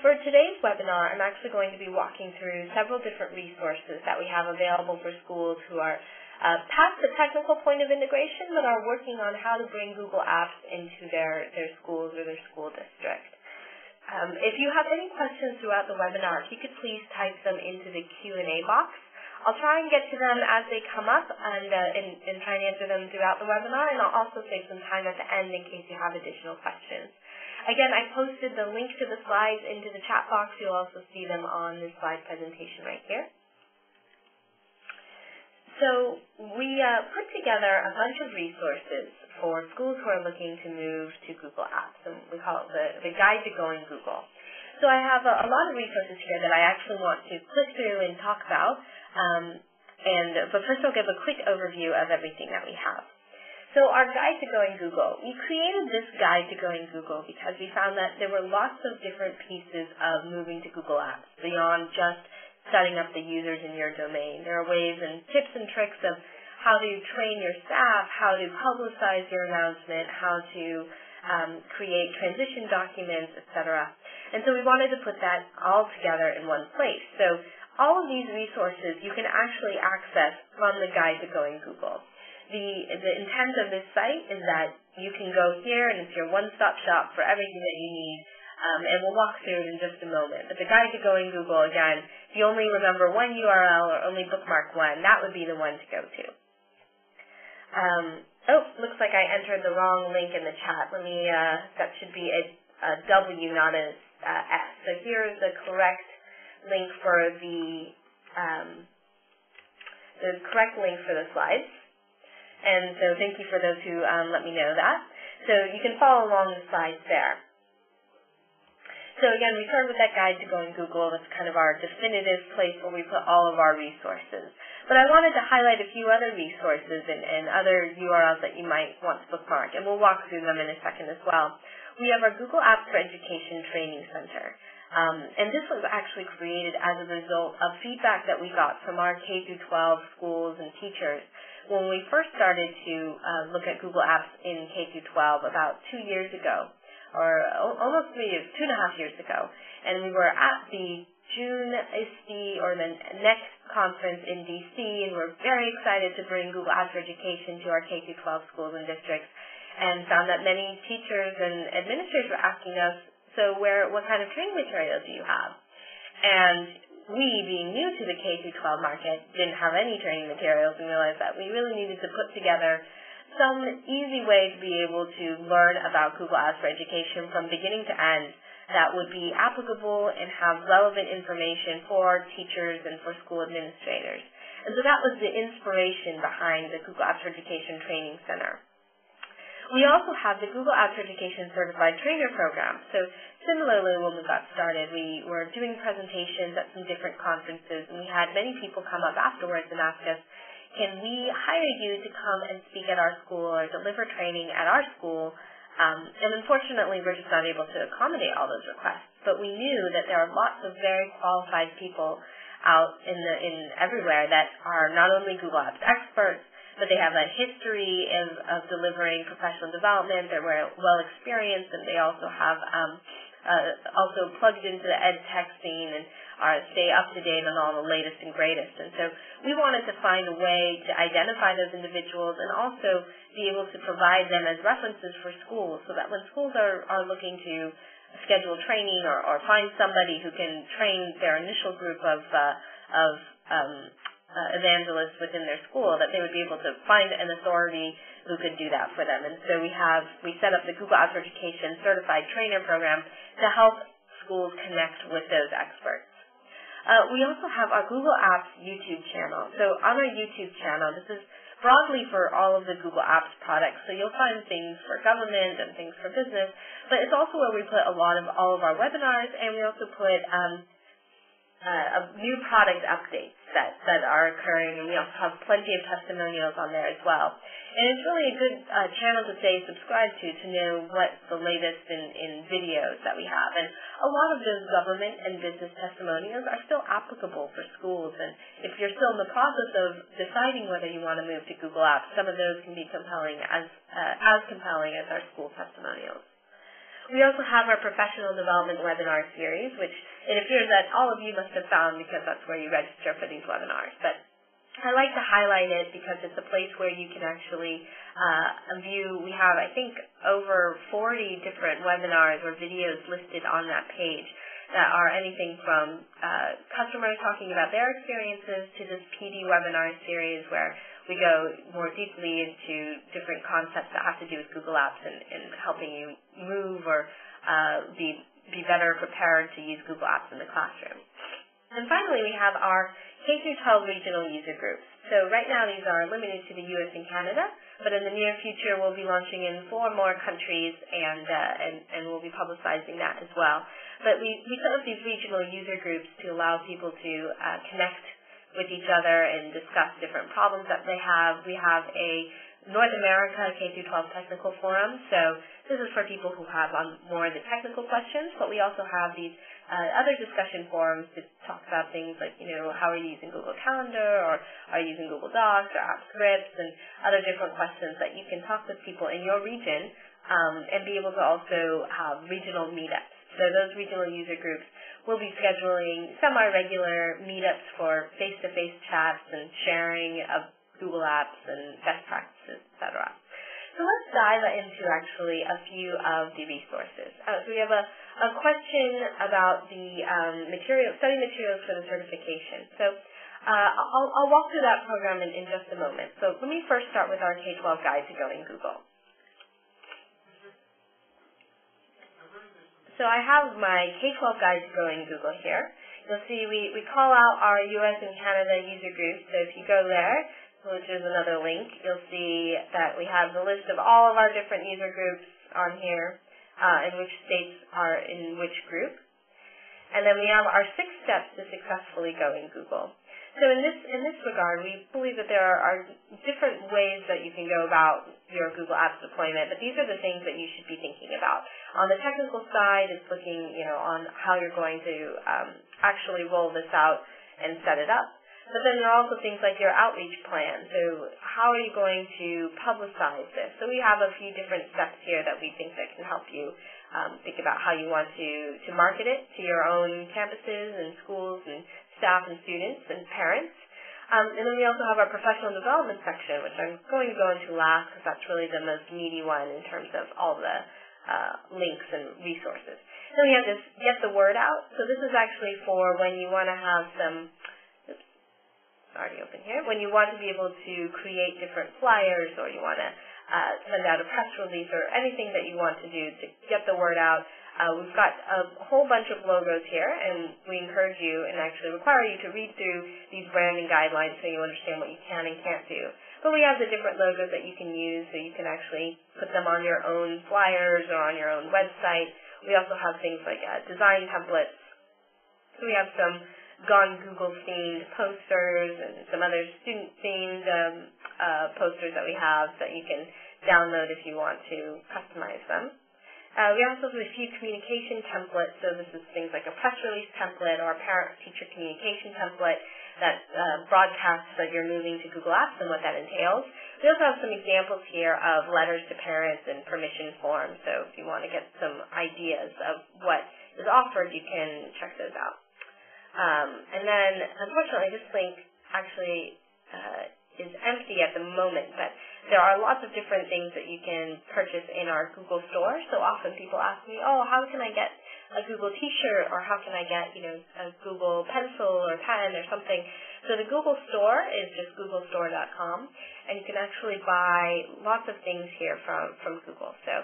For today's webinar, I'm actually going to be walking through several different resources that we have available for schools who are past the technical point of integration, but are working on how to bring Google Apps into their schools or their school district. If you have any questions throughout the webinar, if you could please type them into the Q&A box. I'll try and get to them as they come up and try and answer them throughout the webinar, and I'll also save some time at the end in case you have additional questions. Again, I posted the link to the slides into the chat box. You'll also see them on this slide presentation right here. So we put together a bunch of resources for schools who are looking to move to Google Apps, and we call it the Guide to Going Google. So I have a lot of resources here that I actually want to click through and talk about, but first I'll give a quick overview of everything that we have. So our Guide to Going Google, we created this Guide to Going Google because we found that there were lots of different pieces of moving to Google Apps beyond just setting up the users in your domain. There are ways and tips and tricks of how to train your staff, how to publicize your announcement, how to create transition documents, etc. And so we wanted to put that all together in one place. So all of these resources you can actually access from the Guide to Going Google. The intent of this site is that you can go here and it's your one-stop shop for everything that you need, and we'll walk through it in just a moment. But the Guide to Going Google, again, if you only remember one URL or only bookmark one, that would be the one to go to. Looks like I entered the wrong link in the chat. That should be a W, not a S. So here's the correct link for the correct link for the slides. And so thank you for those who let me know that. So you can follow along the slides there. So again, we started with that Guide to Going Google. That's kind of our definitive place where we put all of our resources. But I wanted to highlight a few other resources and other URLs that you might want to bookmark, and we'll walk through them in a second as well. We have our Google Apps for Education Training Center. And this was actually created as a result of feedback that we got from our K-12 schools and teachers when we first started to look at Google Apps in K-12 about 2 years ago, or almost 2.5 years ago. And we were at the June ISTE, or the next conference in DC, and we're very excited to bring Google Apps for Education to our K-12 schools and districts, and found that many teachers and administrators were asking us, so what kind of training material do you have? And we, being new to the K-12 market, didn't have any training materials, and realized that we really needed to put together some easy way to be able to learn about Google Apps for Education from beginning to end that would be applicable and have relevant information for teachers and for school administrators. And so that was the inspiration behind the Google Apps for Education Training Center. We also have the Google Apps for Education Certified Trainer Program. So similarly, when we got started, we were doing presentations at some different conferences, and we had many people come up afterwards and ask us, can we hire you to come and speak at our school or deliver training at our school? And unfortunately, we're just not able to accommodate all those requests. But we knew that there are lots of very qualified people out in everywhere that are not only Google Apps experts, but they have a history of delivering professional development. They're well experienced, and they also have also plugged into the ed tech scene and stay up to date on all the latest and greatest. And so we wanted to find a way to identify those individuals and also be able to provide them as references for schools, so that when schools are looking to schedule training or find somebody who can train their initial group of evangelists within their school, that they would be able to find an authority who could do that for them. And so we set up the Google Apps for Education Certified Trainer Program to help schools connect with those experts. We also have our Google Apps YouTube channel. So on our YouTube channel, this is broadly for all of the Google Apps products. So you'll find things for government and things for business, but it's also where we put a lot of all of our webinars, and we also put new product updates that are occurring, and we also have plenty of testimonials on there as well. And it's really a good channel to stay subscribed to know what's the latest in videos that we have. And a lot of those government and business testimonials are still applicable for schools. And if you're still in the process of deciding whether you want to move to Google Apps, some of those can be compelling as compelling as our school testimonials. We also have our professional development webinar series, which it appears that all of you must have found because that's where you register for these webinars. But I like to highlight it because it's a place where you can actually view. We have, I think, over 40 different webinars or videos listed on that page that are anything from customers talking about their experiences to this PD webinar series where we go more deeply into different concepts that have to do with Google Apps and helping you move or be better prepared to use Google Apps in the classroom. And finally, we have our K-12 regional user groups. So right now these are limited to the U.S. and Canada, but in the near future we'll be launching in 4 more countries and we'll be publicizing that as well. But we set up these regional user groups to allow people to connect with each other and discuss different problems that they have. We have a North America K-12 technical forum, so this is for people who have more of the technical questions, but we also have these other discussion forums to talk about things like, how are you using Google Calendar, or are you using Google Docs or App Scripts, and other different questions that you can talk with people in your region and be able to also have regional meetups. So those regional user groups will be scheduling semi-regular meetups for face-to-face chats and sharing of Google Apps and best practices, etc. So let's dive into actually a few of the resources. So we have a question about the study materials for the certification. So I'll walk through that program in just a moment. So let me first start with our K-12 guide to going Google. So I have my K-12 guide to going Google here. You'll see we call out our U.S. and Canada user groups. So if you go there, which is another link, you'll see that we have the list of all of our different user groups on here and which states are in which group. And then we have our 6 steps to successfully going Google. So in this regard, we believe that there are different ways that you can go about your Google Apps deployment, but these are the things that you should be thinking about. On the technical side, it's looking, on how you're going to actually roll this out and set it up. But then there are also things like your outreach plan. So how are you going to publicize this? So we have a few different steps here that we think that can help you think about how you want to market it to your own campuses and schools and staff and students and parents. And then we also have our professional development section, which I'm going to go into last because that's really the most meaty one in terms of all the links and resources. Then we have this get the word out. So this is actually for when you want to have some, already open here, when you want to be able to create different flyers or you want to send out a press release or anything that you want to do to get the word out. We've got a whole bunch of logos here, and we encourage you and actually require you to read through these branding guidelines so you understand what you can and can't do. But we have the different logos that you can use so you can actually put them on your own flyers or on your own website. We also have things like design templates. So we have some Gone Google-themed posters and some other student-themed posters that we have that you can download if you want to customize them. We also have a few communication templates, so this is things like a press release template or a parent-teacher communication template that broadcasts that you're moving to Google Apps and what that entails. We also have some examples here of letters to parents and permission forms, so if you want to get some ideas of what is offered, you can check those out. And then, unfortunately, this link actually is empty at the moment, but there are lots of different things that you can purchase in our Google store. So often people ask me, how can I get a Google t-shirt, or how can I get, a Google pencil or pen or something. So the Google store is just googlestore.com, and you can actually buy lots of things here from Google. So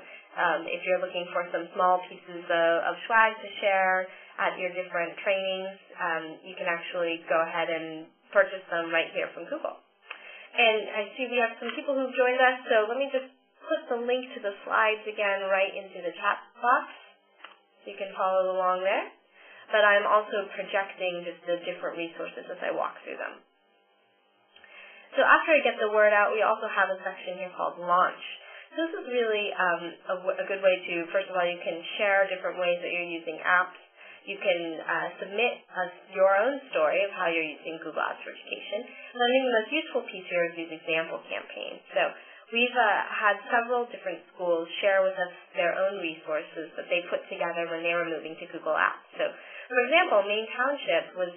if you're looking for some small pieces of swag to share at your different trainings, you can actually go ahead and purchase them right here from Google. And I see we have some people who've joined us, so let me just put the link to the slides again right into the chat box so you can follow along there. But I'm also projecting just the different resources as I walk through them. So after I get the word out, we also have a section here called Launch. So this is really a good way to, first of all, you can share different ways that you're using apps. You can submit your own story of how you're using Google Apps for Education. And I think the most useful piece here is these example campaigns. So we've had several different schools share with us their own resources that they put together when they were moving to Google Apps. So, for example, Maine Township was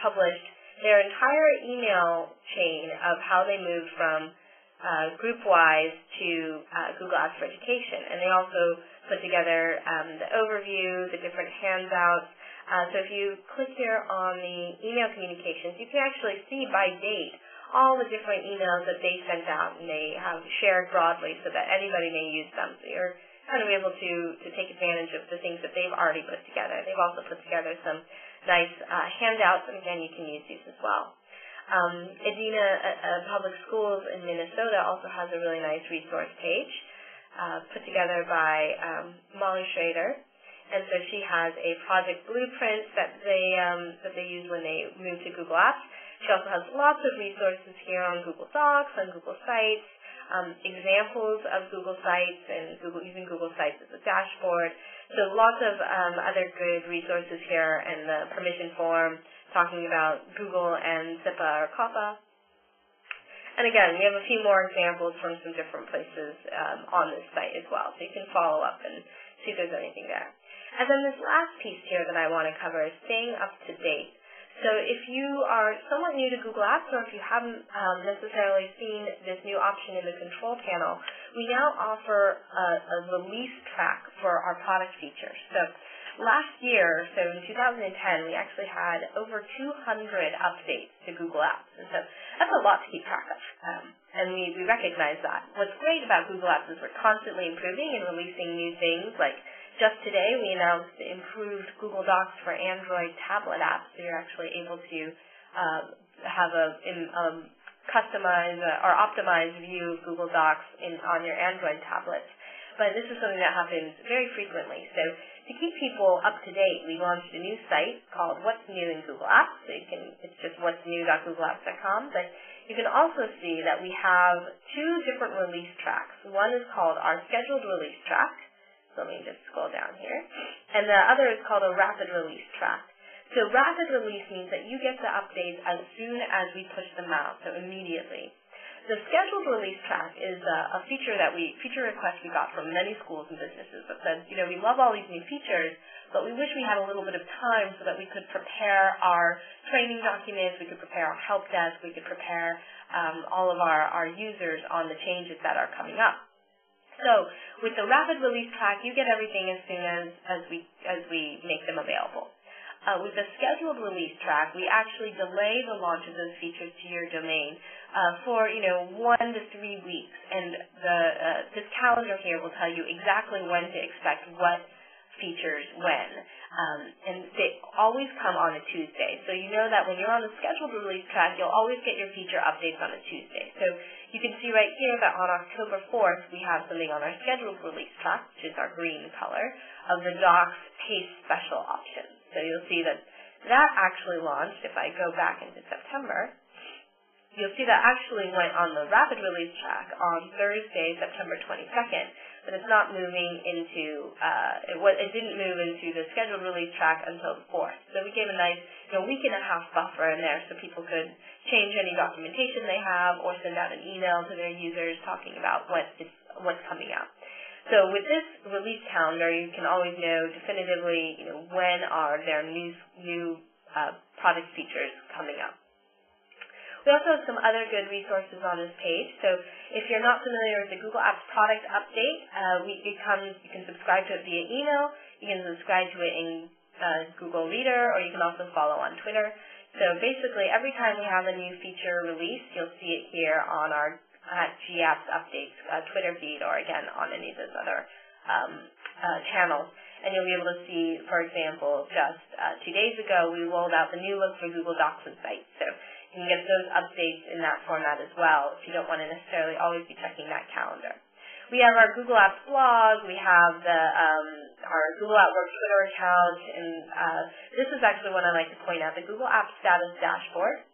published their entire email chain of how they moved from group-wise to Google Apps for Education. And they also put together the overview, the different handouts. So if you click here on the email communications, you can actually see by date all the different emails that they sent out, and they have shared broadly so that anybody may use them. So you're kind of able to take advantage of the things that they've already put together. They've also put together some nice handouts, and again, you can use these as well. Edina Public Schools in Minnesota also has a really nice resource page put together by Molly Schrader. And so she has a project blueprint that they use when they move to Google Apps. She also has lots of resources here on Google Docs, on Google Sites, examples of Google Sites, and using Google Sites as a dashboard. So lots of other good resources here, and the permission form talking about Google and SIPA or COPPA. And again, we have a few more examples from some different places on this site as well, so you can follow up and see if there's anything there. And then this last piece here that I want to cover is staying up to date. So if you are somewhat new to Google Apps, or if you haven't necessarily seen this new option in the control panel, we now offer a release track for our product features. So last year, so in 2010, we actually had over 200 updates to Google Apps. And so that's a lot to keep track of, and we recognize that. What's great about Google Apps is we're constantly improving and releasing new things. Like just today, we announced improved Google Docs for Android tablet apps, so you're actually able to have a customized or optimized view of Google Docs on your Android tablets. But this is something that happens very frequently. So to keep people up to date, we launched a new site called What's New in Google Apps. So it's just what'snew.googleapps.com. But you can also see that we have two different release tracks. One is called our scheduled release track. So let me just scroll down here. And the other is called a rapid release track. So rapid release means that you get the updates as soon as we push them out, so immediately. The scheduled release track is a feature request we got from many schools and businesses that said, we love all these new features, but we wish we had a little bit of time so that we could prepare our training documents, we could prepare our help desk, we could prepare all of our users on the changes that are coming up. So with the rapid release track, you get everything as soon as we make them available. With the scheduled release track, we actually delay the launch of those features to your domain for 1 to 3 weeks, and this calendar here will tell you exactly when to expect what features when, and they always come on a Tuesday. So you know that when you're on the scheduled release track, you'll always get your feature updates on a Tuesday. So you can see right here that on October 4th, we have something on our scheduled release track, which is our green color, of the Docs Pace Special option. So you'll see that actually launched. If I go back into September, you'll see that actually went on the rapid release track on Thursday, September 22nd, but it's not moving into, it didn't move into the scheduled release track until the 4th. So we gave a nice week and a half buffer in there so people could change any documentation they have or send out an email to their users talking about what's coming out. So with this release calendar, you can always know definitively, when are their new product features coming up. We also have some other good resources on this page. So if you're not familiar with the Google Apps product update, you can subscribe to it via email. You can subscribe to it in Google Reader, or you can also follow on Twitter. So basically, every time we have a new feature released, you'll see it here on our GApps updates Twitter feed, or again on any of those other channels. And you'll be able to see, for example, just 2 days ago, we rolled out the new look for Google Docs and Sites. So you can get those updates in that format as well if you don't want to necessarily always be checking that calendar. We have our Google Apps blog. We have our Google at Work Twitter account, and this is actually what I like to point out, the Google Apps Status Dashboard.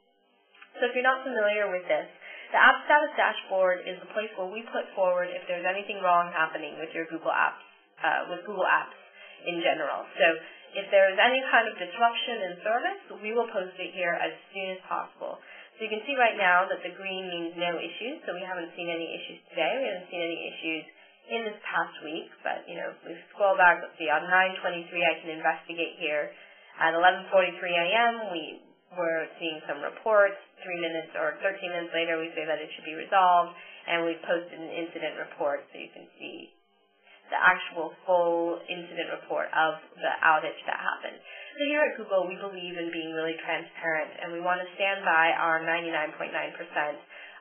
So if you're not familiar with this, the App Status Dashboard is the place where we put forward if there's anything wrong happening with your Google Apps, with Google Apps in general. So if there is any kind of disruption in service, we will post it here as soon as possible. So you can see right now that the green means no issues, so we haven't seen any issues today. We haven't seen any issues in this past week, but, if we scroll back, let's see, on 9:23, I can investigate here. At 11:43 a.m., we were seeing some reports. 3 minutes or 13 minutes later, we say that it should be resolved, and we've posted an incident report so you can see the actual full incident report of the outage that happened. So here at Google, we believe in being really transparent, and we want to stand by our 99.9%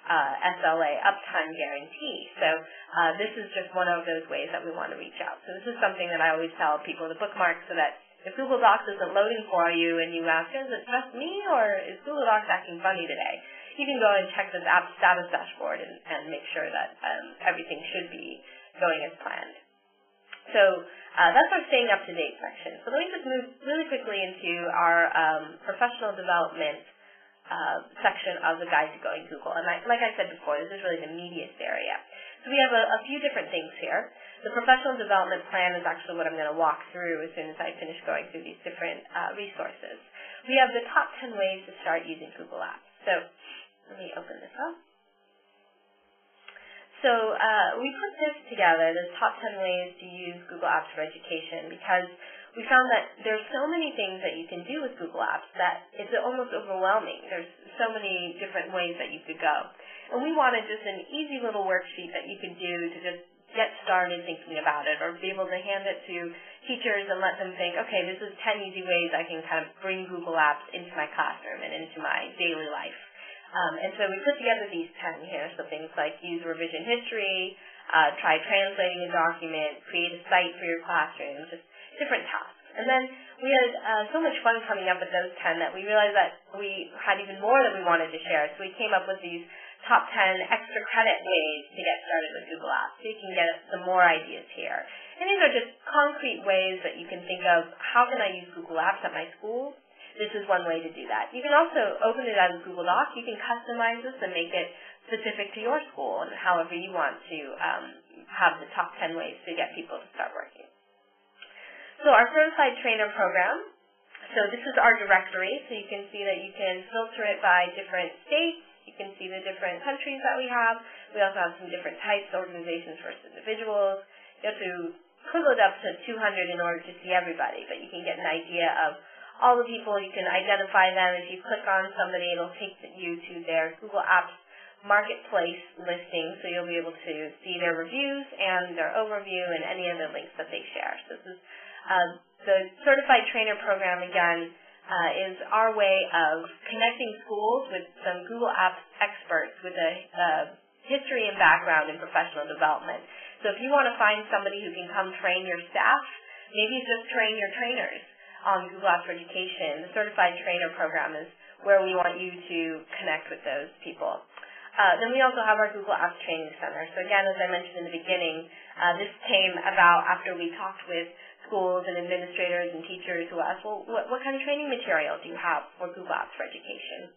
SLA uptime guarantee. So this is just one of those ways that we want to reach out. So this is something that I always tell people to bookmark so that if Google Docs isn't loading for you and you ask, is it just me or is Google Docs acting funny today? You can go and check this app status dashboard and make sure that everything should be going as planned. So that's our staying up to date section. So let me just move really quickly into our professional development section of the Guide to Going Google. And like I said before, this is really the meatiest area. So we have a few different things here. The professional development plan is actually what I'm going to walk through as soon as I finish going through these different resources. We have the top 10 ways to start using Google Apps. So let me open this up. So we put this together, the top 10 ways to use Google Apps for education, because we found that there's so many things that you can do with Google Apps that it's almost overwhelming. There's so many different ways that you could go. And we wanted just an easy little worksheet that you could do to just get started thinking about it, or be able to hand it to teachers and let them think, okay, this is 10 easy ways I can kind of bring Google Apps into my classroom and into my daily life. And so we put together these 10 here, so things like use revision history, try translating a document, create a site for your classroom, just different tasks. And then we had so much fun coming up with those 10 that we realized that we had even more that we wanted to share. So we came up with these top 10 extra credit ways to get started with Google Apps. So you can get some more ideas here. And these are just concrete ways that you can think of, how can I use Google Apps at my school? This is one way to do that. You can also open it as a Google Doc. You can customize this and make it specific to your school and however you want to have the top 10 ways to get people to start working. So our Certified Trainer program, so this is our directory, so you can see that you can filter it by different states. You can see the different countries that we have. We also have some different types, organizations versus individuals. You have to pull it up to 200 in order to see everybody, but you can get an idea of all the people. You can identify them. If you click on somebody, it'll take you to their Google Apps Marketplace listing, so you'll be able to see their reviews and their overview and any other links that they share. So this is the Certified Trainer program, again, is our way of connecting schools with some Google Apps experts with a history and background in professional development. So if you want to find somebody who can come train your staff, maybe just train your trainers on Google Apps for Education, the Certified Trainer program is where we want you to connect with those people. Then we also have our Google Apps Training Center. So again, as I mentioned in the beginning, this came about after we talked with schools and administrators and teachers who asked, well, what kind of training material do you have for Google Apps for Education?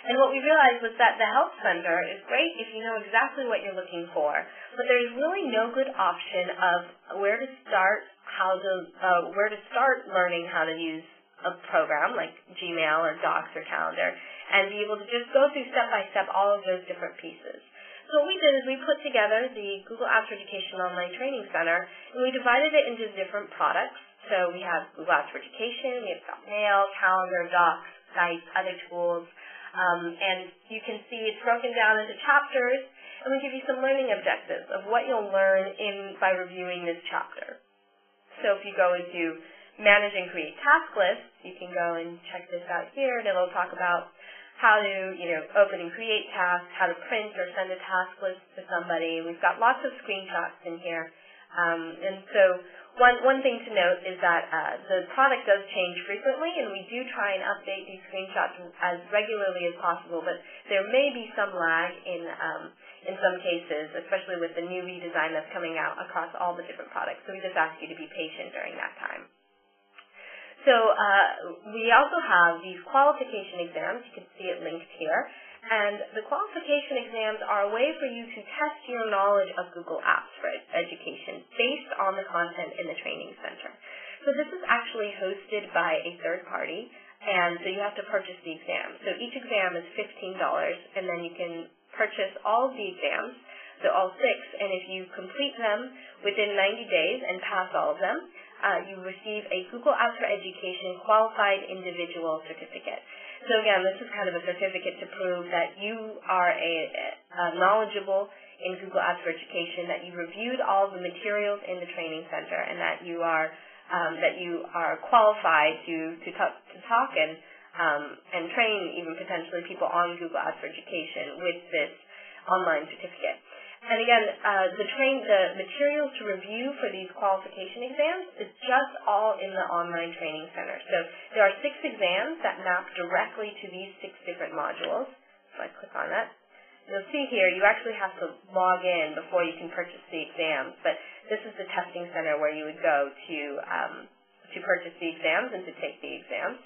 And what we realized was that the Help Center is great if you know exactly what you're looking for, but there's really no good option of where to start, where to start learning how to use a program like Gmail or Docs or Calendar, and be able to just go through step-by-step all of those different pieces. So what we did is we put together the Google Apps for Education Online Training Center, and we divided it into different products. So we have Google Apps for Education, we have Mail, Calendar, Docs, Sites, other tools. And you can see it's broken down into chapters, and we give you some learning objectives of what you'll learn by reviewing this chapter. So if you go into Manage and Create Task Lists, you can go and check this out here, and it'll talk about how to, open and create tasks, how to print or send a task list to somebody. We've got lots of screenshots in here. And so one thing to note is that the product does change frequently, and we do try and update these screenshots as regularly as possible, but there may be some lag in some cases, especially with the new redesign that's coming out across all the different products. So we just ask you to be patient during that time. So we also have these qualification exams. You can see it linked here. And the qualification exams are a way for you to test your knowledge of Google Apps for Education based on the content in the training center. So this is actually hosted by a third party, and so you have to purchase the exam. So each exam is $15, and then you can purchase all of the exams, so all 6, and if you complete them within 90 days and pass all of them, you receive a Google Apps for Education Qualified Individual Certificate. So again, this is kind of a certificate to prove that you are knowledgeable in Google Apps for Education, that you reviewed all of the materials in the training center, and that you are qualified to talk and train even potentially people on Google Apps for Education with this online certificate. And again, the materials to review for these qualification exams is just all in the online training center. So there are 6 exams that map directly to these 6 different modules. So I click on that. You'll see here you actually have to log in before you can purchase the exams, but this is the testing center where you would go to purchase the exams and to take the exams.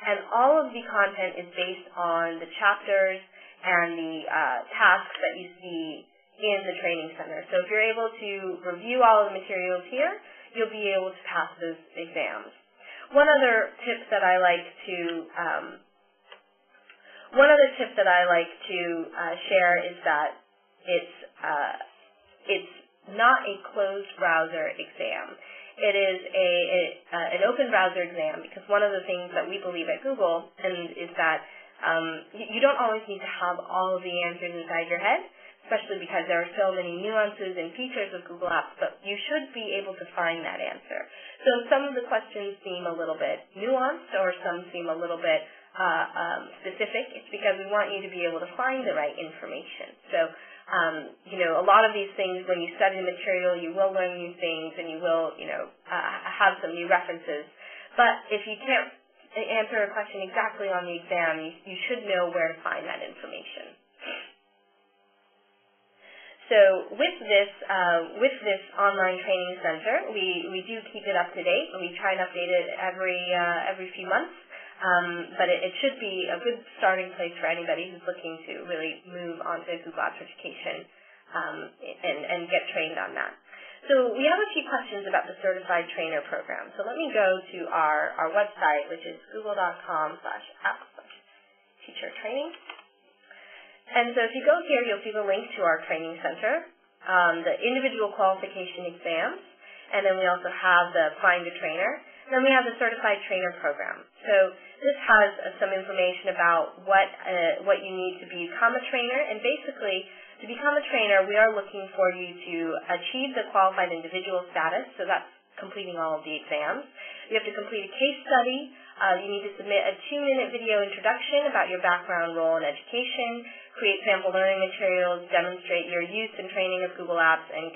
And all of the content is based on the chapters and the tasks that you see in the training center. So if you're able to review all of the materials here, you'll be able to pass those exams. One other tip that I like to share is that it's not a closed browser exam. It is an open browser exam, because one of the things that we believe at Google is that you don't always need to have all of the answers inside your head, especially because there are so many nuances and features of Google Apps, but you should be able to find that answer. So some of the questions seem a little bit nuanced, or some seem a little bit specific. It's because we want you to be able to find the right information. So, a lot of these things, when you study the material, you will learn new things, and you will, have some new references. But if you can't answer a question exactly on the exam, you should know where to find that information. So with this online training center, we do keep it up to date. We try and update it every few months, but it should be a good starting place for anybody who's looking to really move on to Google Apps Education and get trained on that. So we have a few questions about the Certified Trainer Program. So let me go to our website, which is google.com/apps/teacher-training. And so if you go here, you'll see the link to our training center, the individual qualification exams, and then we also have the Find a Trainer. And then we have the Certified Trainer Program. So this has some information about what you need to become a trainer. And basically, to become a trainer, we are looking for you to achieve the qualified individual status. So that's completing all of the exams. You have to complete a case study. You need to submit a 2-minute video introduction about your background, role, and education, create sample learning materials, demonstrate your use and training of Google Apps, and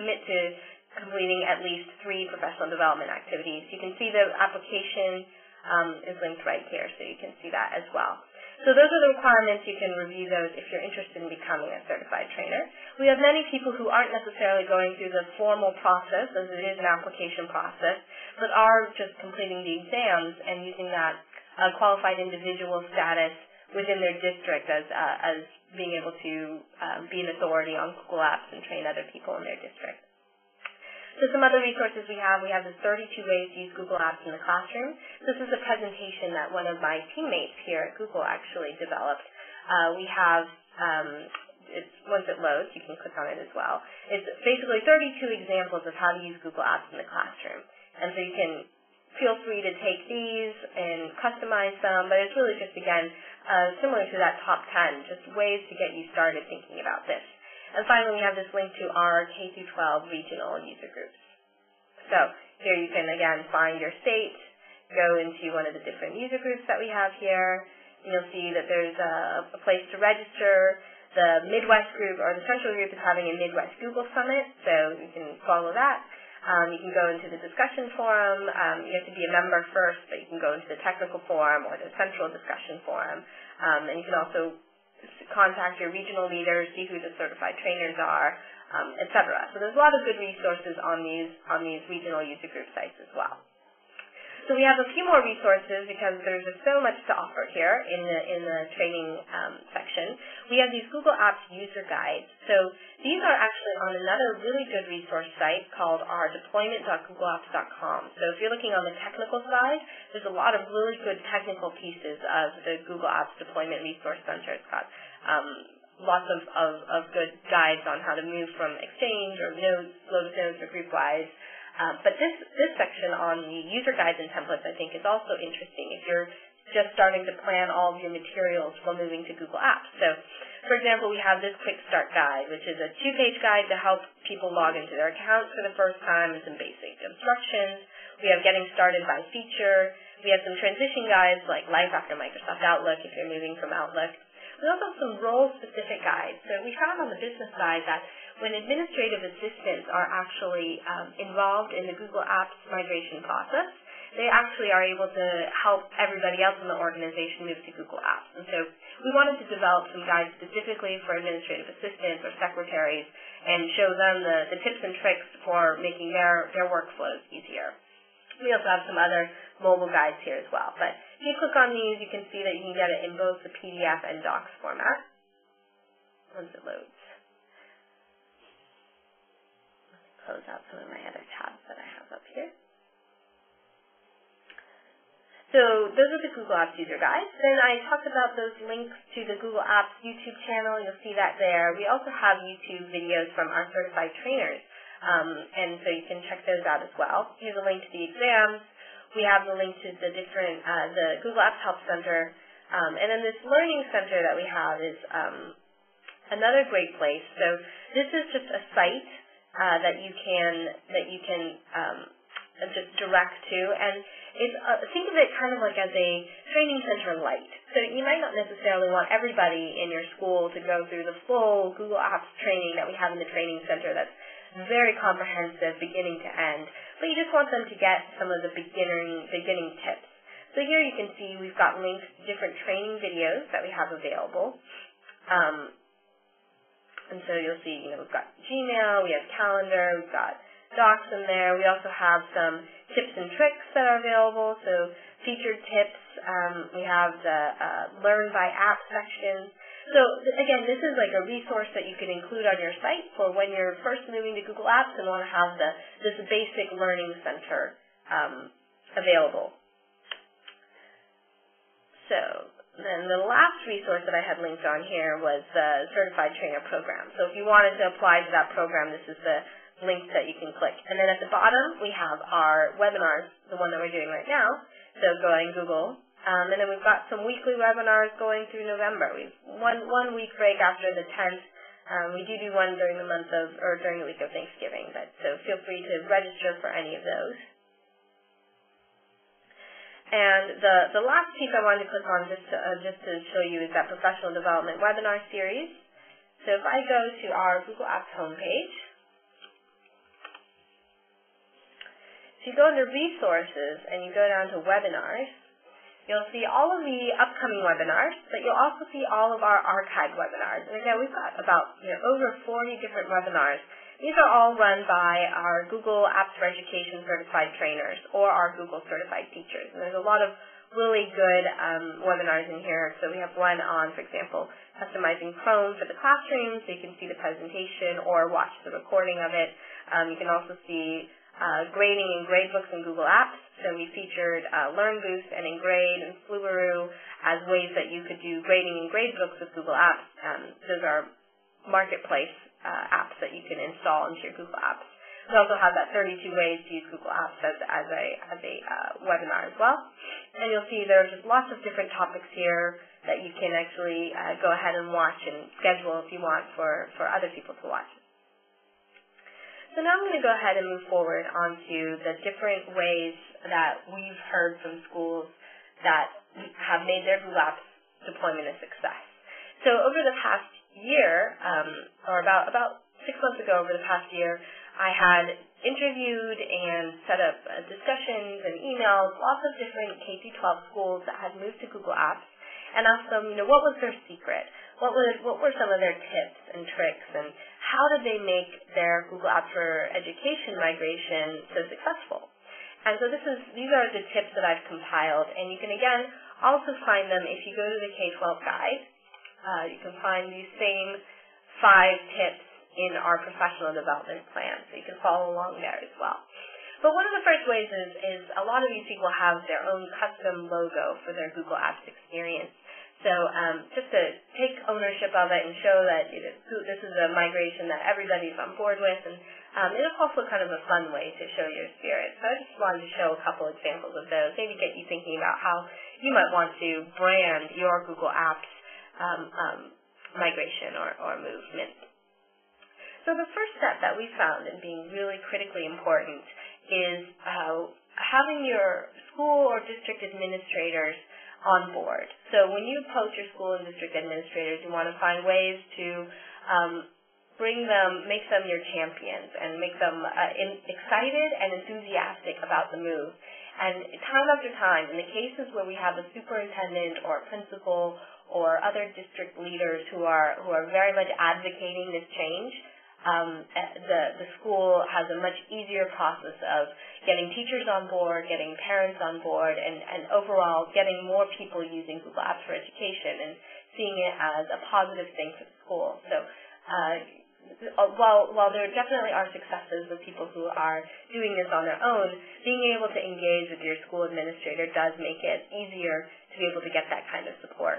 commit to completing at least 3 professional development activities. You can see the application is linked right here, so you can see that as well. So those are the requirements. You can review those if you're interested in becoming a certified trainer. We have many people who aren't necessarily going through the formal process, as it is an application process, but are just completing the exams and using that qualified individual status within their district as being able to be an authority on Google Apps and train other people in their district. So some other resources we have the 32 ways to use Google Apps in the classroom. This is a presentation that one of my teammates here at Google actually developed. We have, once it loads, you can click on it as well. It's basically 32 examples of how to use Google Apps in the classroom. And so you can feel free to take these and customize them, but it's really just, again, similar to that top 10, just ways to get you started thinking about this. And finally, we have this link to our K-12 regional user groups. So here you can, again, find your state, go into one of the different user groups that we have here. You'll see that there's a place to register. The Midwest group, or the Central group, is having a Midwest Google Summit, so you can follow that. You can go into the discussion forum. You have to be a member first, but you can go into the technical forum or the central discussion forum. And you can also contact your regional leaders, see who the certified trainers are, etc. So there's a lot of good resources on these regional user group sites as well. So we have a few more resources because there's just so much to offer here in the training section. We have these Google Apps user guides. So these are actually on another really good resource site called our deployment.googleapps.com. So if you're looking on the technical side, there's a lot of really good technical pieces of the Google Apps Deployment Resource Center. It's got lots of good guides on how to move from Exchange or Notes, Lotus Notes, or GroupWise. But this section on the user guides and templates, I think, is also interesting if you're just starting to plan all of your materials for moving to Google Apps. So, for example, we have this quick start guide, which is a 2-page guide to help people log into their accounts for the first time and some basic instructions. We have getting started by feature. We have some transition guides like life after Microsoft Outlook if you're moving from Outlook. We also have some role-specific guides. So we found on the business side that when administrative assistants are actually involved in the Google Apps migration process, they actually are able to help everybody else in the organization move to Google Apps. And so we wanted to develop some guides specifically for administrative assistants or secretaries and show them the tips and tricks for making their workflows easier. We also have some other mobile guides here as well. But if you click on these, you can see that you can get it in both the PDF and Docs format once it loads. Let me close out some of my other tabs that I have up here. So those are the Google Apps user guides. Then I talked about those links to the Google Apps YouTube channel. You'll see that there. We also have YouTube videos from our certified trainers. And so you can check those out as well. Here's a link to the exams. We have the link to the different, the Google Apps Help Center. And then this Learning Center that we have is another great place. So this is just a site that you can just direct to. And it's, think of it kind of like as a training center light. So you might not necessarily want everybody in your school to go through the full Google Apps training that we have in the training center that's very comprehensive, beginning to end. But you just want them to get some of the beginning tips. So here you can see we've got links to different training videos that we have available. And so you'll see, we've got Gmail, we have Calendar, we've got Docs in there. We also have some tips and tricks that are available, so featured tips. We have the Learn by App section. So again, this is like a resource that you can include on your site for when you're first moving to Google Apps and want to have this basic learning center available. So then the last resource that I had linked on here was the Certified Trainer Program. So if you wanted to apply to that program, this is the link that you can click. And then at the bottom, we have our webinars, the one that we're doing right now. So go ahead and Google. And then we've got some weekly webinars going through November. We've one week break after the 10th. We do one during the month of, or during the week of Thanksgiving. So feel free to register for any of those. And the last piece I wanted to click on just to show you is that professional development webinar series. So if I go to our Google Apps homepage, if you go under resources and you go down to webinars, you'll see all of the upcoming webinars, but you'll also see all of our archived webinars. And again, we've got about over 40 different webinars. These are all run by our Google Apps for Education certified trainers or our Google certified teachers. And there's a lot of really good webinars in here. So we have one on, for example, customizing Chrome for the classroom, so you can see the presentation or watch the recording of it. You can also see grading and gradebooks in Google Apps. So we featured Learn Boost and Engrade and Fluaroo as ways that you could do grading and gradebooks with Google Apps. Those are marketplace apps that you can install into your Google Apps. We also have that 32 ways to use Google Apps as a webinar as well. And you'll see there's just lots of different topics here that you can actually go ahead and watch and schedule if you want for other people to watch. So now I'm going to go ahead and move forward onto the different ways that we've heard from schools that have made their Google Apps deployment a success. So over the past year, or about 6 months ago over the past year, I had interviewed and set up discussions and emails, lots of different K-12 schools that had moved to Google Apps, and asked them, what was their secret? What were some of their tips and tricks, and how did they make their Google Apps for Education migration so successful? And so these are the tips that I've compiled, and you can again also find them if you go to the K-12 guide. You can find these same 5 tips in our professional development plan, so you can follow along there as well. But one of the first ways is a lot of these people have their own custom logo for their Google Apps experience. So just to take ownership of it and show that this is a migration that everybody's on board with, and it's also kind of a fun way to show your spirit. So I just wanted to show a couple examples of those, maybe get you thinking about how you might want to brand your Google Apps migration or movement. So the first step that we found in being really critically important is having your school or district administrators on board. So when you approach your school and district administrators, you want to find ways to make them your champions and make them excited and enthusiastic about the move. And time after time, in the cases where we have a superintendent or a principal or other district leaders who are very much advocating this change, the school has a much easier process of getting teachers on board, getting parents on board, and overall getting more people using Google Apps for Education and seeing it as a positive thing for the school. So while there definitely are successes with people who are doing this on their own, being able to engage with your school administrator does make it easier to be able to get that kind of support.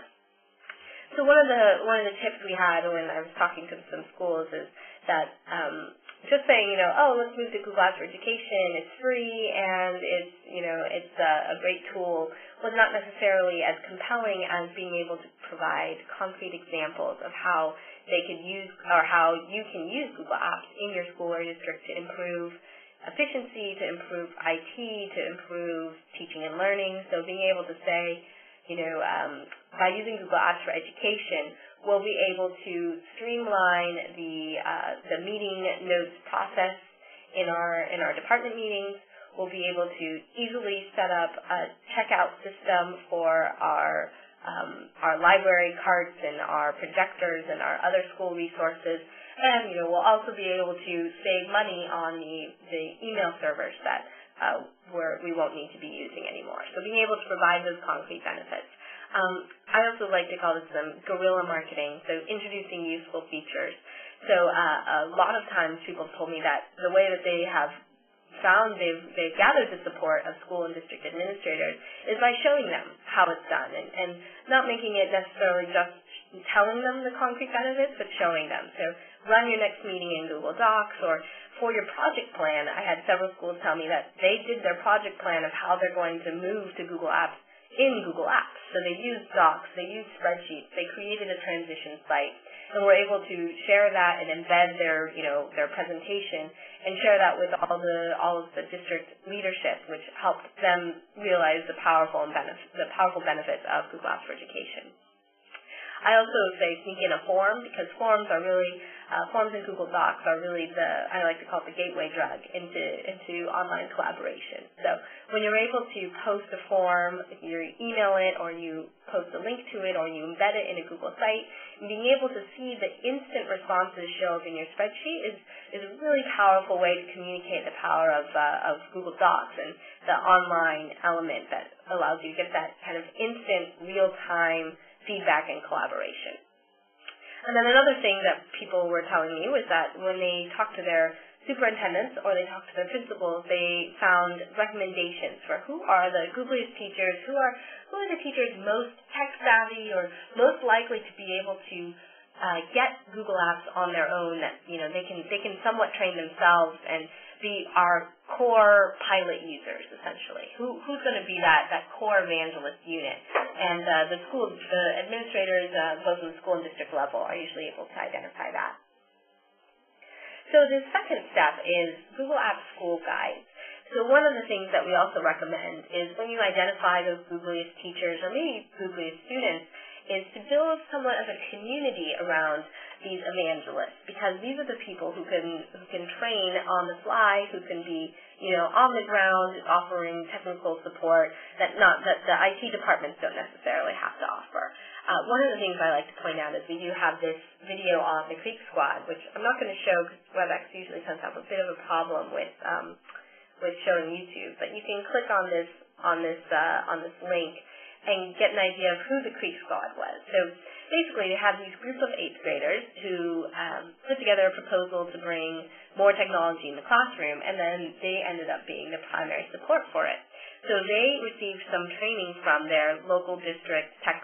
So one of the tips we had when I was talking to some schools is that just saying, let's move to Google Apps for Education, it's free and it's a great tool, was not necessarily as compelling as being able to provide concrete examples of how they could use or how you can use Google Apps in your school or district to improve efficiency, to improve IT, to improve teaching and learning. So being able to say, by using Google Apps for Education, we'll be able to streamline the meeting notes process in our department meetings. We'll be able to easily set up a checkout system for our library carts and our projectors and our other school resources. And we'll also be able to save money on the email servers that we won't need to be using anymore. So being able to provide those concrete benefits. I also like to call this guerrilla marketing, so introducing useful features. So a lot of times people have told me that the way that they have found they've gathered the support of school and district administrators is by showing them how it's done and not making it necessarily just telling them the concrete benefits, but showing them. So run your next meeting in Google Docs, or for your project plan, I had several schools tell me that they did their project plan of how they're going to move to Google Apps in Google Apps. So they used Docs, they used spreadsheets, they created a transition site, and were able to share that and embed their presentation and share that with all of the district leadership, which helped them realize the powerful benefits of Google Apps for Education. I also say sneak in a form, because forms in Google Docs are really I like to call it the gateway drug into online collaboration. So when you're able to post a form, you email it, or you post a link to it, or you embed it in a Google site, and being able to see the instant responses show up in your spreadsheet is a really powerful way to communicate the power of Google Docs and the online element that allows you to get that kind of instant, real-time feedback and collaboration. And then another thing that people were telling me was that when they talked to their superintendents or they talked to their principals, they found recommendations for who are the Googliest teachers, who are the teachers most tech savvy or most likely to be able to get Google Apps on their own, that they can somewhat train themselves and be our core pilot users, essentially. Who's going to be that core evangelist unit? And the administrators, both in the school and district level, are usually able to identify that. So the second step is Google Apps School Guides. So one of the things that we also recommend is when you identify those Googliest teachers or maybe Googliest students, is to build somewhat of a community around these evangelists, because these are the people who can train on the fly, who can be on the ground offering technical support that the IT departments don't necessarily have to offer. One of the things I like to point out is we do have this video on the Creek Squad, which I'm not going to show because WebEx usually tends to have a bit of a problem with showing YouTube, but you can click on this link and get an idea of who the Creek Squad was. So basically, they had these group of 8th graders who put together a proposal to bring more technology in the classroom, and then they ended up being the primary support for it. So they received some training from their local district tech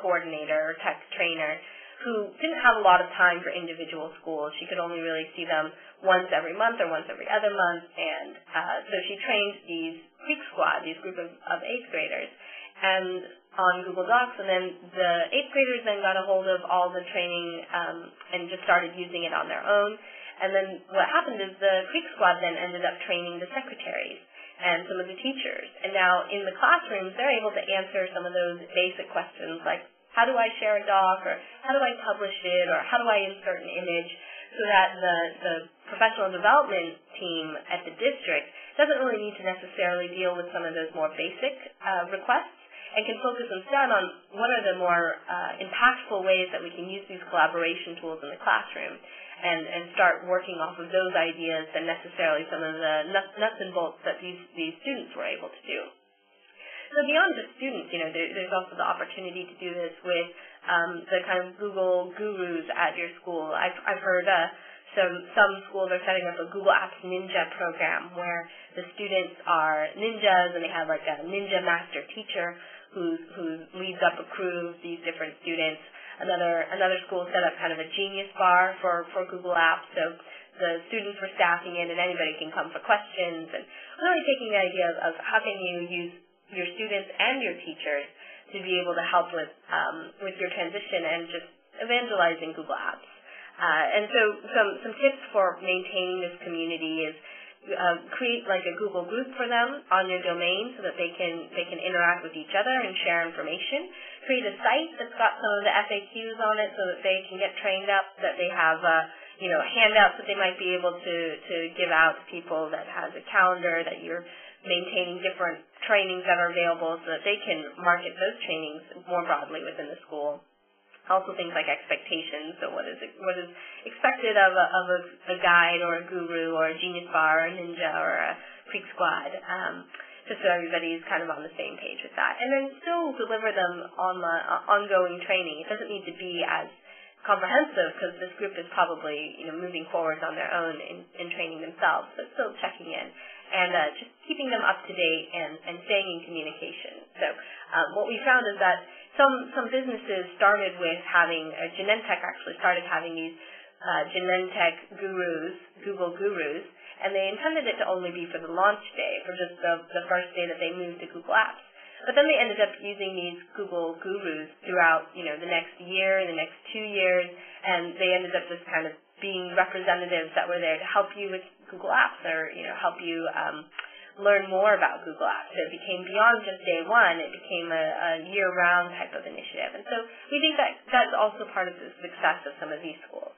coordinator or tech trainer, who didn't have a lot of time for individual schools. She could only really see them once every month or once every other month, and so she trained these Creek Squad, these group of 8th graders, and on Google Docs, and then the 8th graders then got a hold of all the training and just started using it on their own. And then what happened is the Creek Squad then ended up training the secretaries and some of the teachers. And now in the classrooms, they're able to answer some of those basic questions like, how do I share a doc, or how do I publish it, or how do I insert an image, so that the professional development team at the district doesn't really need to necessarily deal with some of those more basic requests, and can focus instead on what are the more impactful ways that we can use these collaboration tools in the classroom, and start working off of those ideas than necessarily some of the nuts and bolts that these students were able to do. So beyond just students, there's also the opportunity to do this with the kind of Google gurus at your school. I've heard some schools are setting up a Google Apps Ninja program where the students are ninjas, and they have like a ninja master teacher who leads up a crew of these different students. Another school set up kind of a genius bar for Google Apps, so the students were staffing it, and anybody can come for questions, and really taking the idea of how can you use your students and your teachers to be able to help with your transition and just evangelizing Google Apps. And so some tips for maintaining this community is create like a Google group for them on your domain so that they can interact with each other and share information. Create a site that's got some of the FAQs on it so that they can get trained up, that they have handouts that they might be able to give out to people, that has a calendar, that you're maintaining different trainings that are available so that they can market those trainings more broadly within the school. Also things like expectations, so what is expected of a guide or a guru or a genius bar or a ninja or a Creek Squad, just so everybody's kind of on the same page with that. And then still deliver them on the ongoing training. It doesn't need to be as comprehensive because this group is probably moving forward on their own in training themselves, but still checking in and just keeping them up to date and staying in communication. So what we found is that some businesses started with having, Genentech actually started having these Genentech gurus, Google gurus, and they intended it to only be for the launch day, for just the first day that they moved to Google Apps. But then they ended up using these Google gurus throughout, the next year, the next 2 years, and they ended up just kind of being representatives that were there to help you with Google Apps or, help you learn more about Google Apps. So it became beyond just day one, it became a year-round type of initiative. And so we think that that's also part of the success of some of these schools.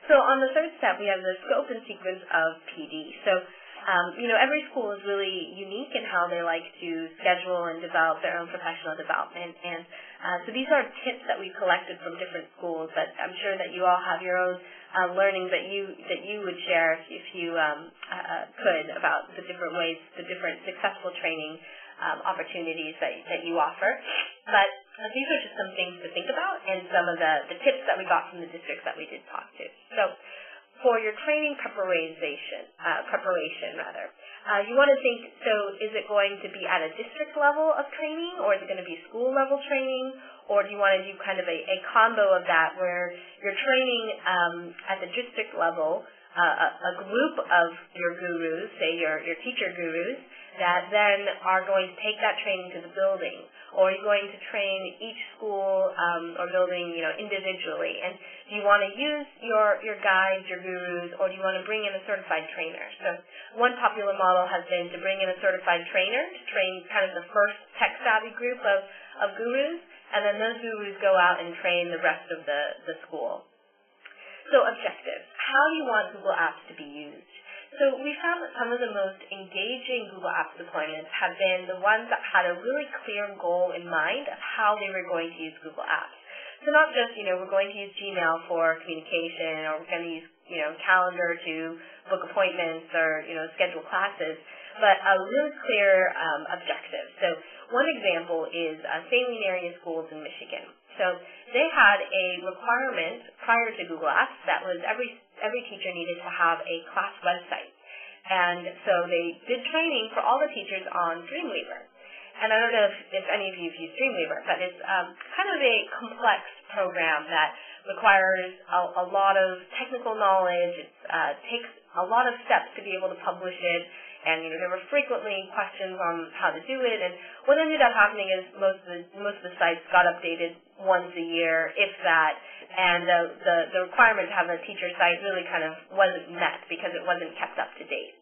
So on the third step, we have the scope and sequence of PD. So every school is really unique in how they like to schedule and develop their own professional development. And so these are tips that we collected from different schools, but I'm sure that you all have your own learning that you would share if you could about the different ways, the different successful training opportunities that you offer. But these are just some things to think about and some of the tips that we got from the districts that we did talk to. So for your training preparation, you want to think, so is it going to be at a district level of training, or is it going to be school level training, or do you want to do kind of a combo of that where you're training at the district level, a group of your gurus, say your teacher gurus, that then are going to take that training to the building, or are you going to train each school or building, individually? And do you want to use your guides, your gurus, or do you want to bring in a certified trainer? So one popular model has been to bring in a certified trainer to train kind of the first tech-savvy group of gurus, and then those gurus go out and train the rest of the school. So objectives. How do you want Google Apps to be used? So we found that some of the most engaging Google Apps deployments have been the ones that had a really clear goal in mind of how they were going to use Google Apps. So not just, we're going to use Gmail for communication, or we're going to use, calendar to book appointments or, schedule classes, but a really clear objective. So one example is St. Louis area schools in Michigan. So they had a requirement prior to Google Apps that was every teacher needed to have a class website. And so they did training for all the teachers on Dreamweaver. And I don't know if any of you have used Dreamweaver, but it's kind of a complex program that requires a lot of technical knowledge. It takes a lot of steps to be able to publish it. And there were frequently questions on how to do it. And what ended up happening is most of the sites got updated once a year, if that. And the requirement to have a teacher site really kind of wasn't met because it wasn't kept up to date.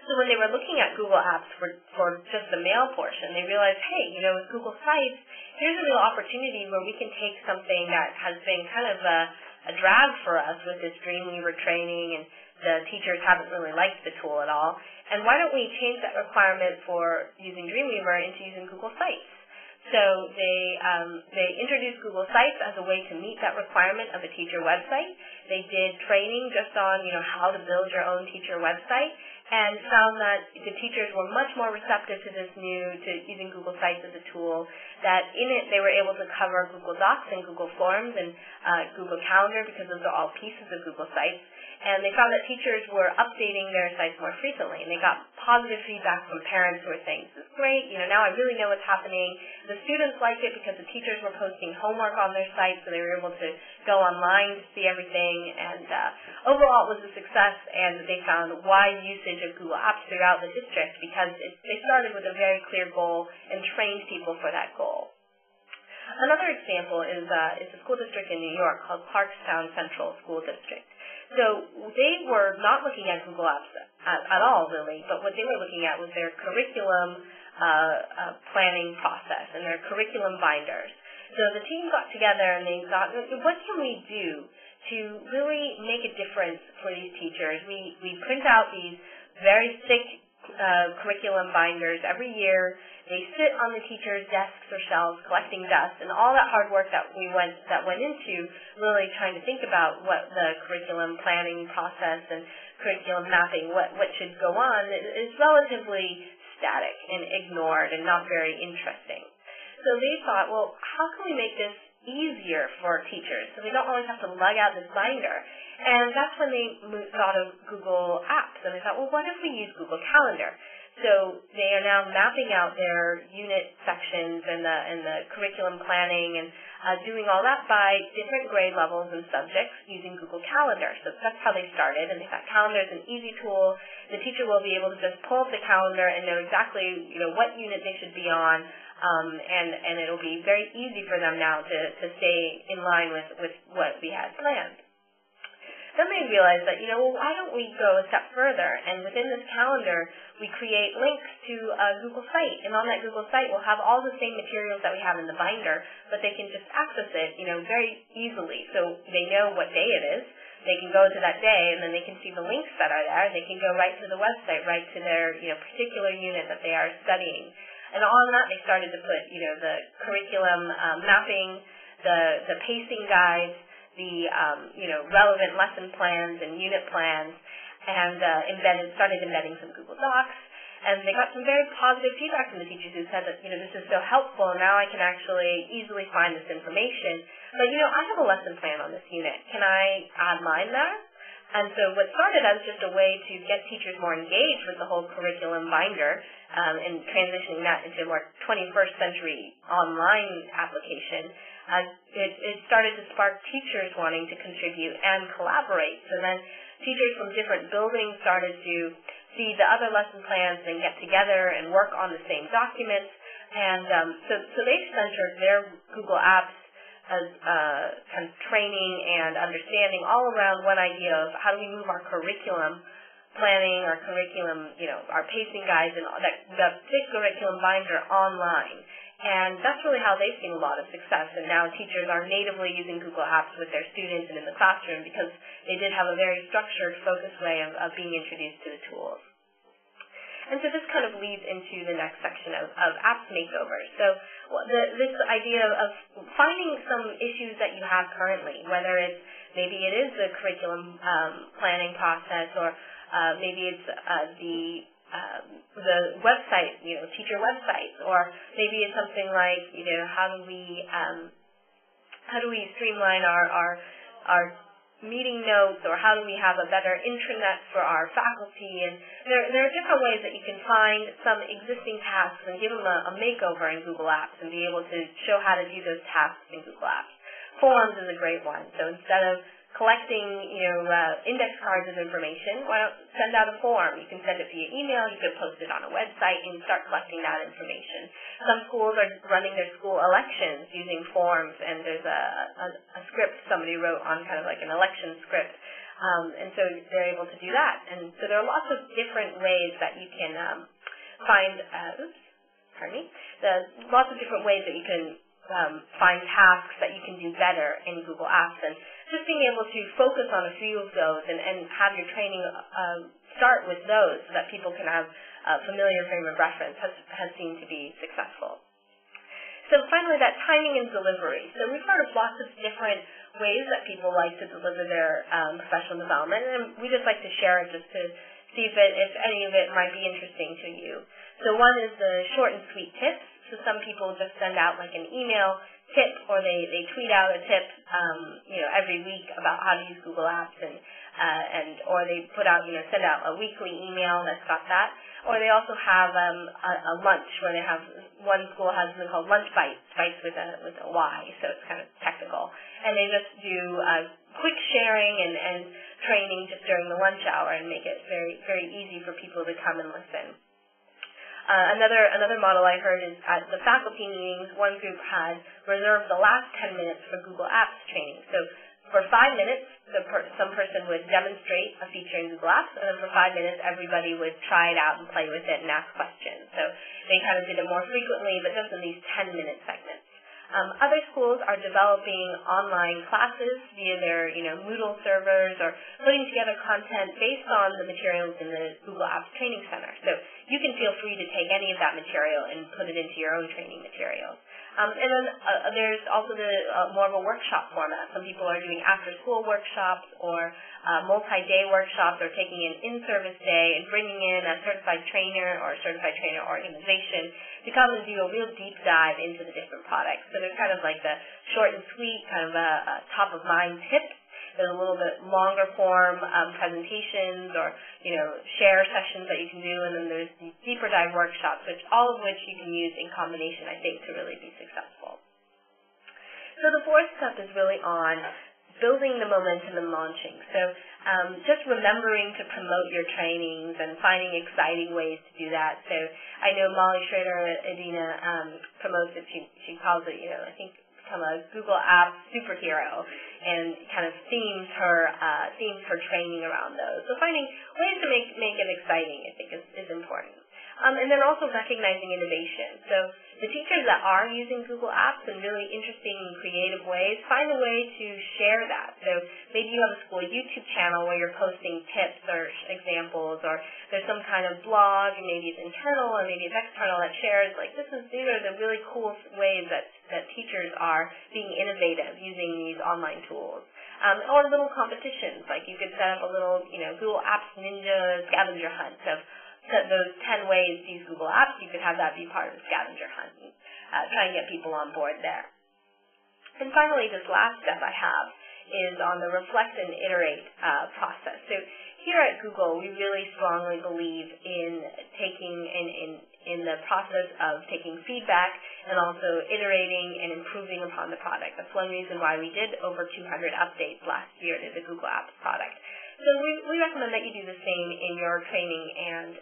So when they were looking at Google Apps for just the mail portion, they realized, hey, with Google Sites, here's a real opportunity where we can take something that has been kind of a drag for us with this Dreamweaver training, and the teachers haven't really liked the tool at all. And why don't we change that requirement for using Dreamweaver into using Google Sites? So they introduced Google Sites as a way to meet that requirement of a teacher website. They did training just on how to build your own teacher website, and found that the teachers were much more receptive to using Google Sites as a tool, that in it they were able to cover Google Docs and Google Forms and Google Calendar, because those are all pieces of Google Sites. And they found that teachers were updating their sites more frequently, and they got positive feedback from parents who were saying, this is great, now I really know what's happening. The students liked it because the teachers were posting homework on their site, so they were able to go online to see everything, and overall it was a success, and they found wide usage of Google Apps throughout the district because they started with a very clear goal and trained people for that goal. Another example is a school district in New York called Clarkstown Central School District. So they were not looking at Google Apps at all, really, but what they were looking at was their curriculum planning process and their curriculum binders. So the team got together and they thought, what can we do to really make a difference for these teachers? We print out these very thick curriculum binders every year. They sit on the teachers' desks or shelves collecting dust, and all that hard work that went into really trying to think about what the curriculum planning process and curriculum mapping, what should go on, is relatively static and ignored and not very interesting. So they thought, well, how can we make this easier for teachers so they don't always have to lug out this binder? And that's when they thought of Google Apps, and they thought, well, what if we use Google Calendar? So they are now mapping out their unit sections and the curriculum planning and doing all that by different grade levels and subjects using Google Calendar. So that's how they started, and they thought calendar is an easy tool. The teacher will be able to just pull up the calendar and know exactly what unit they should be on, and it'll be very easy for them now to stay in line with what we had planned. Then they realized that, well, why don't we go a step further? And within this calendar, we create links to a Google site. And on that Google site, we'll have all the same materials that we have in the binder, but they can just access it, very easily. So they know what day it is. They can go to that day, and then they can see the links that are there. They can go right to the website, right to their, particular unit that they are studying. And on that, they started to put, the curriculum mapping, the pacing guides, the relevant lesson plans and unit plans, and started embedding some Google Docs. And they got some very positive feedback from the teachers who said that, this is so helpful, and now I can actually easily find this information. But, I have a lesson plan on this unit. Can I add mine there? And so what started as just a way to get teachers more engaged with the whole curriculum binder and transitioning that into a more 21st century online application, it started to spark teachers wanting to contribute and collaborate. So then teachers from different buildings started to see the other lesson plans and get together and work on the same documents. And so they centered their Google Apps as kind of training and understanding all around one idea of how do we move our curriculum planning, our curriculum, our pacing guides, and all that, the big curriculum binder online. And that's really how they've seen a lot of success. And now teachers are natively using Google Apps with their students and in the classroom because they did have a very structured, focused way of being introduced to the tools. And so this kind of leads into the next section of apps makeover. So this idea of finding some issues that you have currently, whether it's maybe it is the curriculum planning process, or maybe it's the website, teacher websites, or maybe it's something like, how do we streamline our meeting notes, or how do we have a better intranet for our faculty? And there are different ways that you can find some existing tasks and give them a makeover in Google Apps and be able to show how to do those tasks in Google Apps. Forms is a great one. So instead of collecting, index cards of information, why don't send out a form? You can send it via email, you could post it on a website, and start collecting that information. Some schools are running their school elections using forms, and there's a script somebody wrote on kind of like an election script, and so they're able to do that. And so there are lots of different ways that you can find, lots of different ways that you can find tasks that you can do better in Google Apps, and just being able to focus on a few of those and have your training start with those so that people can have a familiar frame of reference has seemed to be successful. So finally, that timing and delivery. So we've heard of lots of different ways that people like to deliver their professional development, and we just like to share it just to see if any of it might be interesting to you. So one is the short and sweet tips. So some people just send out like an email tip, or they tweet out a tip, every week about how to use Google Apps, or they put out, send out a weekly email that's got that. Or they also have a lunch where they have, one school has something called lunch bites with a Y, so it's kind of technical. And they just do quick sharing and training just during the lunch hour and make it very, very easy for people to come and listen. Another model I heard is at the faculty meetings, one group had reserved the last 10 minutes for Google Apps training. So for 5 minutes, some person would demonstrate a feature in Google Apps, and then for 5 minutes, everybody would try it out and play with it and ask questions. So they kind of did it more frequently, but just in these 10-minute segments. Other schools are developing online classes via their, Moodle servers, or putting together content based on the materials in the Google Apps Training Center. So you can feel free to take any of that material and put it into your own training materials. And then there's also the more of a workshop format. Some people are doing after-school workshops or multi-day workshops, or taking an in-service day and bringing in a certified trainer or certified trainer organization to come and do a real deep dive into the different products. So there's kind of like the short and sweet, kind of a top-of-mind tips. There's a little bit longer form presentations or, share sessions that you can do, and then there's these deeper dive workshops, all of which you can use in combination, I think, to really be successful. So the fourth step is really on building the momentum and launching. So just remembering to promote your trainings and finding exciting ways to do that. So I know Molly Schrader at Adina promotes it. She calls it, I think, become a Google Apps superhero, and kind of themes her training around those. So finding ways to make it exciting, I think, is important. And then also recognizing innovation. So the teachers that are using Google Apps in really interesting and creative ways, find a way to share that. So maybe you have a school YouTube channel where you're posting tips or examples, or there's some kind of blog, and maybe it's internal or maybe it's external, that shares, like, these are the really cool ways that teachers are being innovative using these online tools. Or little competitions, like you could set up a little, Google Apps Ninja scavenger hunt of those 10 ways to use Google Apps. You could have that be part of the scavenger hunt, and try and get people on board there. And finally, this last step I have is on the reflect and iterate process. So here at Google, we really strongly believe in taking in the process of taking feedback and also iterating and improving upon the product. That's one reason why we did over 200 updates last year to the Google Apps product. So we recommend that you do the same in your training and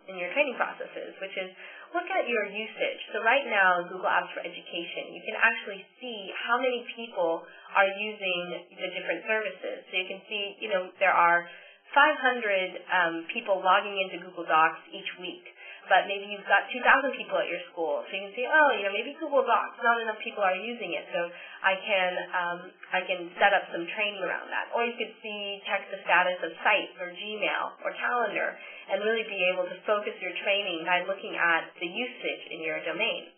in your training processes, which is look at your usage. So right now, Google Apps for Education, you can actually see how many people are using the different services. So you can see, there are 500 people logging into Google Docs each week. but maybe you've got 2,000 people at your school, so you can see, oh, maybe Google Docs, not enough people are using it, so I can set up some training around that. Or you could check the status of Sites or Gmail or Calendar, and really be able to focus your training by looking at the usage in your domain.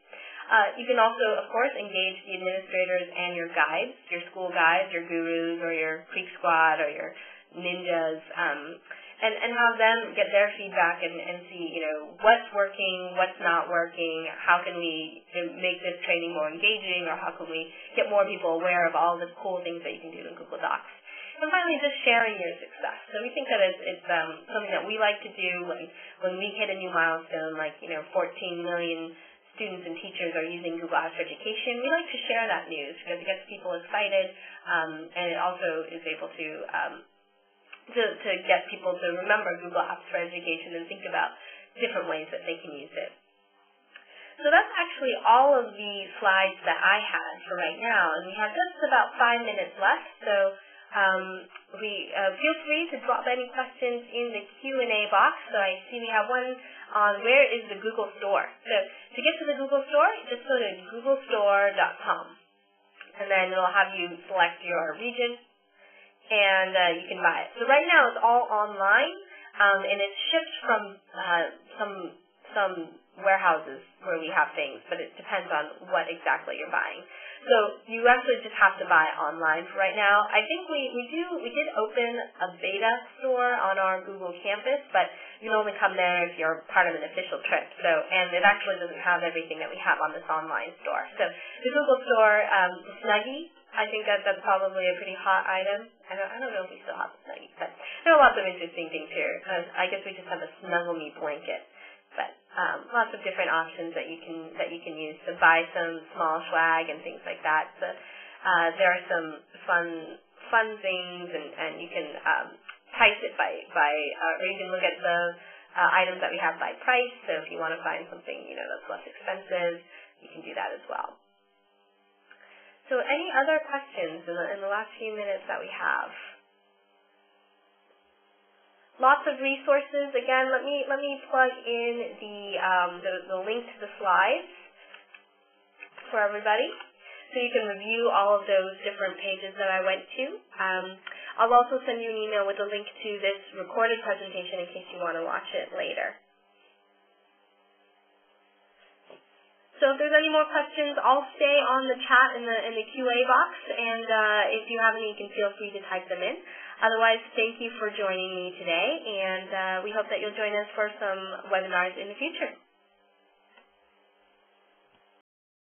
You can also, of course, engage the administrators and your guides, your school guides, your gurus, or your Creek Squad, or your ninjas, and have them get their feedback and see, what's working, what's not working, how can we make this training more engaging, or how can we get more people aware of all the cool things that you can do in Google Docs. And finally, just sharing your success. So we think that it's something that we like to do when we hit a new milestone, like 14 million students and teachers are using Google Apps for Education. We like to share that news because it gets people excited, and it also is able to get people to remember Google Apps for Education and think about different ways that they can use it. So that's actually all of the slides that I had for right now, and we have just about 5 minutes left, so feel free to drop any questions in the Q&A box. So I see we have one on where is the Google Store. So to get to the Google Store, just go to googlestore.com, and then it'll have you select your region, and you can buy it. So right now it's all online, and it's shipped from some warehouses where we have things, but it depends on what exactly you're buying. So you actually just have to buy online for right now. I think we did open a beta store on our Google campus, but you can only come there if you're part of an official trip. So, and it actually doesn't have everything that we have on this online store. So the Google Store, the Snuggie, I think that's probably a pretty hot item. I don't know if we still have the Snuggie, but there are lots of interesting things here. I guess we just have a Snuggle Me blanket. But lots of different options that you can use to buy some small swag and things like that. So, there are some fun things, and you can price it by or you can look at the items that we have by price. So if you want to find something that's less expensive, you can do that as well. So any other questions in the last few minutes that we have? Lots of resources. Again, let me plug in the link to the slides for everybody, so you can review all of those different pages that I went to. I'll also send you an email with a link to this recorded presentation in case you want to watch it later. So if there's any more questions, I'll stay on the chat in the QA box, and if you have any, you can feel free to type them in. Otherwise, thank you for joining me today, and we hope that you'll join us for some webinars in the future.